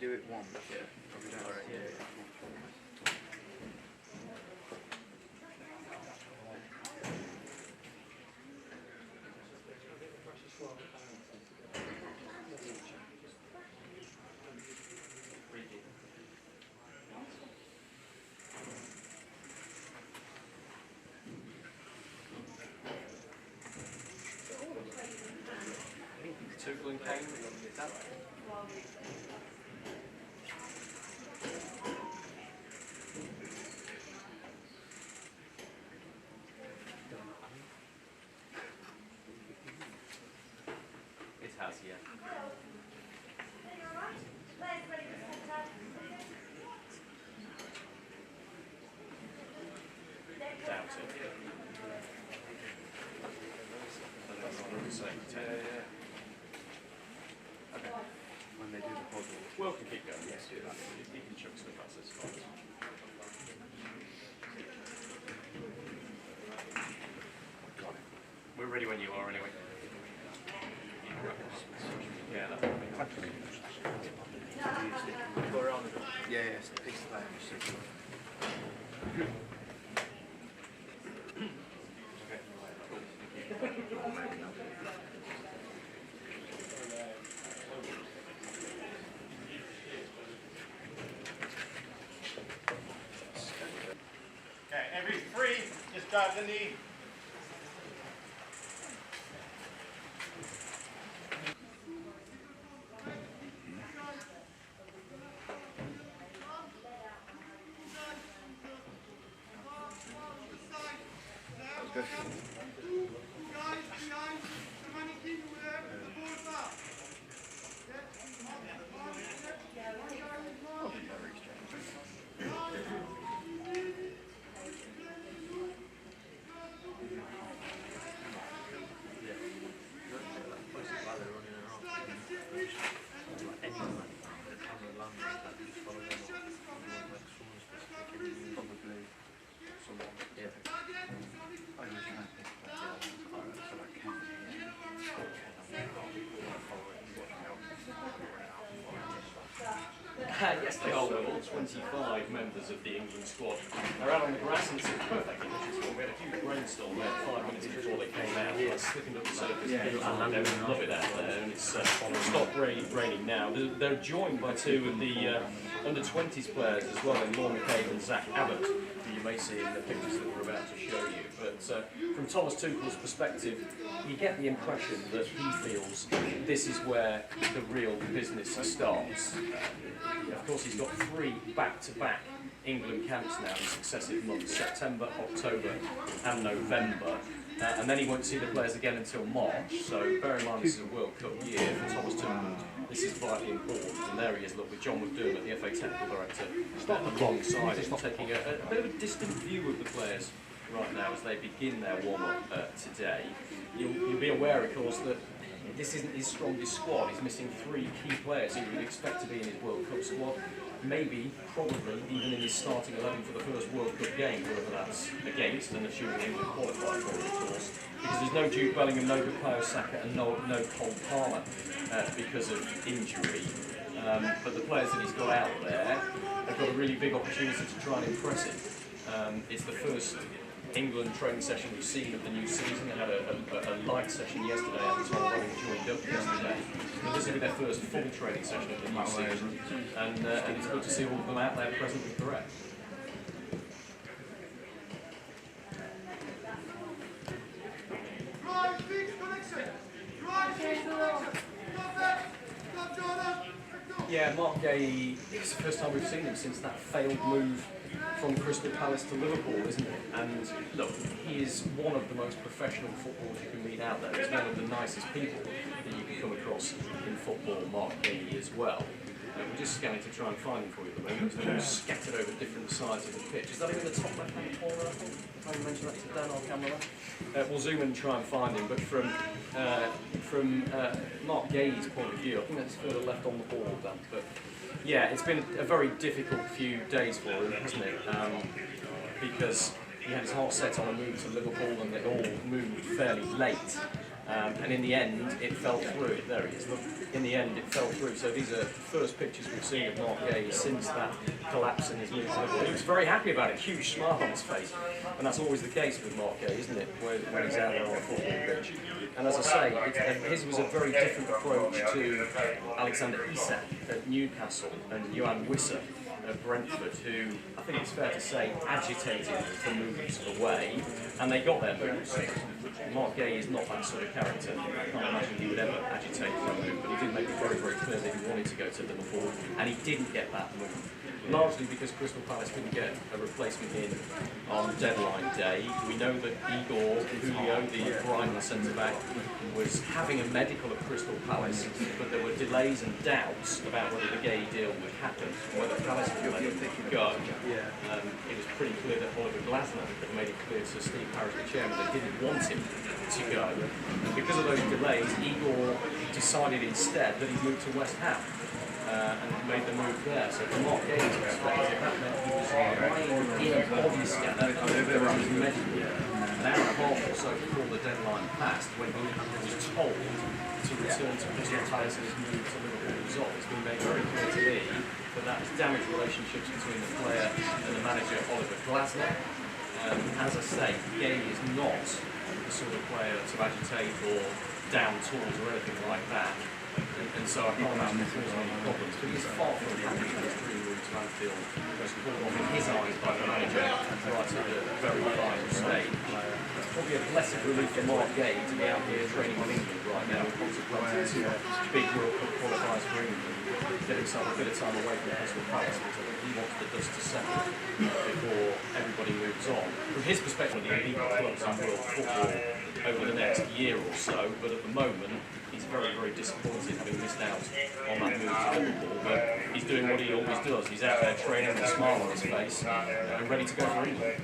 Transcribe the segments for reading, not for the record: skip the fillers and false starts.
do it once. Yeah. Probably don't. Right, yeah. Tuchel and Kane, is that right? It has, yeah. Doubt it. That's what I'm saying. Yeah. Okay. When they do the puzzle. Well, we can keep going, yes, do that. You can chuck stuff at us, fine. We're ready when you are, anyway. Yeah, that would be nice. We're on. Yeah, yes, the piece of that. Okay, every three, just grab the knee. Good. Yes, they are. All 25 members of the England squad are out on the grass, and it's a perfect conditions. We had a huge rainstorm there 5 minutes before they came out. It's sticking up the surface. They love it out there, and it's stopped raining now. They're joined by two of the under-20s players as well, in Marc Guehi and Zach Abbott, who you may see in the pictures that we're about to show you. But from Thomas Tuchel's perspective, you get the impression that he feels this is where the real business starts. Of course, he's got 3 back-to-back England camps now in successive months, September, October and November. And then he won't see the players again until March, so bear in mind this is a World Cup year for Thomas Tuchel. This is vitally important, and there he is, look, with John McDermott, the FA Technical Director, alongside him, taking a bit of a distant view of the players right now as they begin their warm-up today. You'll be aware, of course, that this isn't his strongest squad. He's missing 3 key players who you'd expect to be in his World Cup squad. Maybe, probably, even in his starting 11 for the first World Cup game, whatever that's against, and assuming England qualify for it, of course. Because there's no Jude Bellingham, no Bukayo Saka, and no Cole Palmer because of injury. But the players that he's got out there have got a really big opportunity to try and impress him. It's the first England training session we've seen of the new season. They had a light session yesterday at the time when we joined up yesterday. But this will be their first full training session of the new season. And it's good to see all of them out there present with correct. Yeah, Marc Guehi, it's the first time we've seen him since that failed move from Crystal Palace to Liverpool, isn't it? And look, he is one of the most professional footballers you can meet out there. He's one of the nicest people that you can come across in football, Marc Guehi as well. We're just scanning to try and find him for you at the moment, because they're scattered over different sides of the pitch. Is that in the top left-hand corner, I think? If I mention that to Dan, our camera. We'll zoom in and try and find him, but from Marc Guehi's point of view, I think that's further left on the ball, Dan. But yeah, it's been a very difficult few days for him, hasn't it? Because he had his heart set on a move to Liverpool, and it all moved fairly late. And in the end, it fell through. There he is. Look, in the end, it fell through. So these are the first pictures we've seen of Marc Guehi since that collapse in his move to Liverpool. He was very happy about it, huge smile on his face. And that's always the case with Marc Guehi, isn't it, when he's out there on a football pitch. And as I say, his was a very different approach to Alexander Isak at Newcastle and Johan Wissa at Brentford, who I think it's fair to say agitated for moves away, and they got their moves. Marc Guehi is not that sort of character. I can't imagine he would ever agitate for a move, but he did make it very, very clear that he wanted to go to Liverpool, and he didn't get that move. Largely because Crystal Palace couldn't get a replacement in on deadline day. We know that Igor Julio, the Brighton centre-back, was having a medical at Crystal Palace, but there were delays and doubts about whether the Guehi deal would happen, whether Palace would let him go. It was pretty clear that Oliver Glasner had made it clear to Steve Parish, the chairman, that they didn't want him to go. And because of those delays, Igor decided instead that he'd move to West Ham. And made the move there. So from Marc Guehi's perspective, that meant he was lying in a body scanner for his medical an hour and a half or so before the deadline passed, when he was told to return to Crystal Palace and his move to Liverpool was off. It's been made very clear to me that that has damaged relationships between the player and the manager, Oliver Glasner. As I say, Guehi is not the sort of player to agitate or down tools or anything like that. And so I can't imagine it causing any problems. But he's far from happy with his dream move to Anfield. It was called off in his eyes by the manager right at the very final stage. It's probably a blessed relief for Marc Guehi to be out here training with England right now, contemplating two big World Cup qualifiers for England. Get himself a bit of time away from Crystal Palace, because I think he wants the dust to settle before everybody moves on. From his perspective, the elite clubs in world football over the next year or so, but at the moment, he's very, very disappointed having missed out on that move to Liverpool, but he's doing what he always does. He's out there training with a smile on his face and ready to go for England.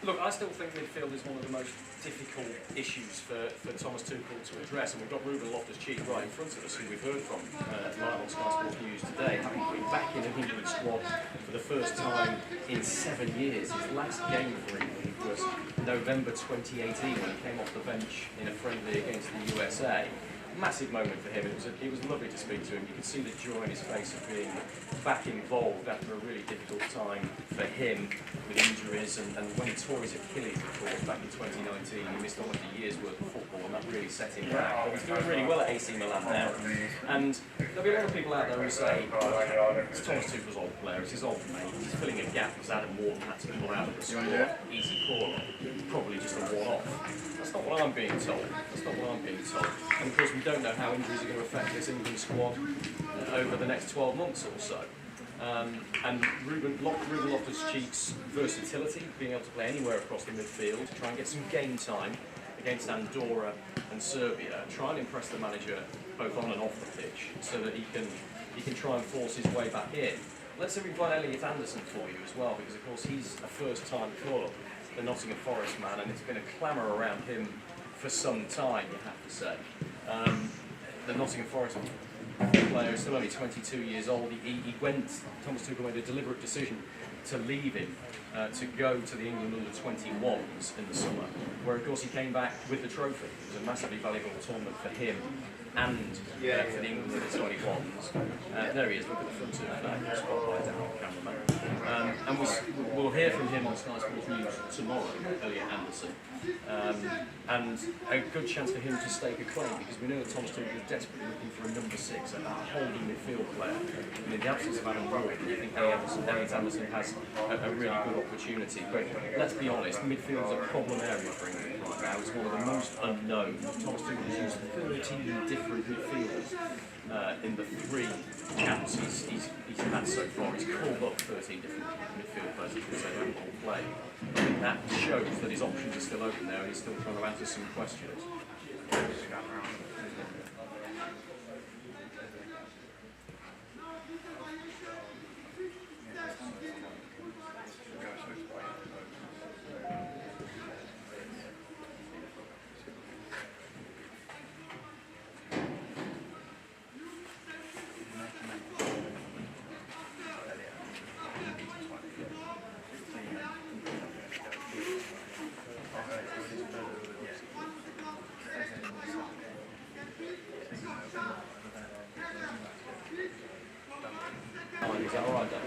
Look, I still think midfield is one of the most difficult issues for Thomas Tuchel to address, and we've got Ruben Loftus-Cheek right in front of us, who we've heard from live on Sky Sports News today, having been back in the England squad for the first time in 7 years. His last game for England was November 2018, when he came off the bench in a friendly against the USA. Massive moment for him. It was lovely to speak to him. You could see the joy in his face of being back involved after a really difficult time for him with injuries, and when he tore his Achilles, of course, back in 2019, he missed almost a year's worth of football, and that really set him back. But he's doing really well at AC Milan now, and there'll be a lot of people out there who say, it's Thomas Tuchel's old player, it's his old mate, he's filling a gap because Adam Wharton had to pull out of the squad, easy call, probably just a one-off. That's not what I'm being told. That's not what I'm being told. And of course, we don't know how injuries are going to affect this England squad over the next 12 months or so. And Ruben Loftus-Cheek's versatility, being able to play anywhere across the midfield, try and get some game time against Andorra and Serbia, try and impress the manager both on and off the pitch, so that he can try and force his way back in. Let's say we've got Elliot Anderson for you as well, because of course he's a first-time club, the Nottingham Forest man, and it's been a clamour around him for some time, you have to say. The Nottingham Forest player is still only 22 years old. Thomas Tuchel made a deliberate decision to leave him to go to the England under-21s in the summer, where of course he came back with the trophy. It was a massively valuable tournament for him and for the England under-21s. There he is, look at the front of that spotlight down on the cameraman. And we'll hear from him on Sky Sports News tomorrow, Elliot Anderson. And a good chance for him to stake a claim, because we know that Thomas Tuchel is desperately looking for a number 6, a holding midfield player. And in the absence of Adam Wharton, I think Elliot Anderson has a really good opportunity. But let's be honest, midfield is a problem area for England right now. It's one of the most unknown. Thomas Tuchel has used 13 different midfielders in the 3 camps he's had so far. He's called up 13 different midfield players who say they haven't all played. I think that shows that his options are still open there, and he's still trying to answer some questions. Is that alright, Dan?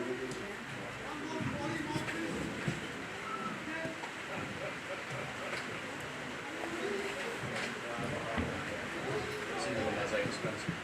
It's even when they're expensive.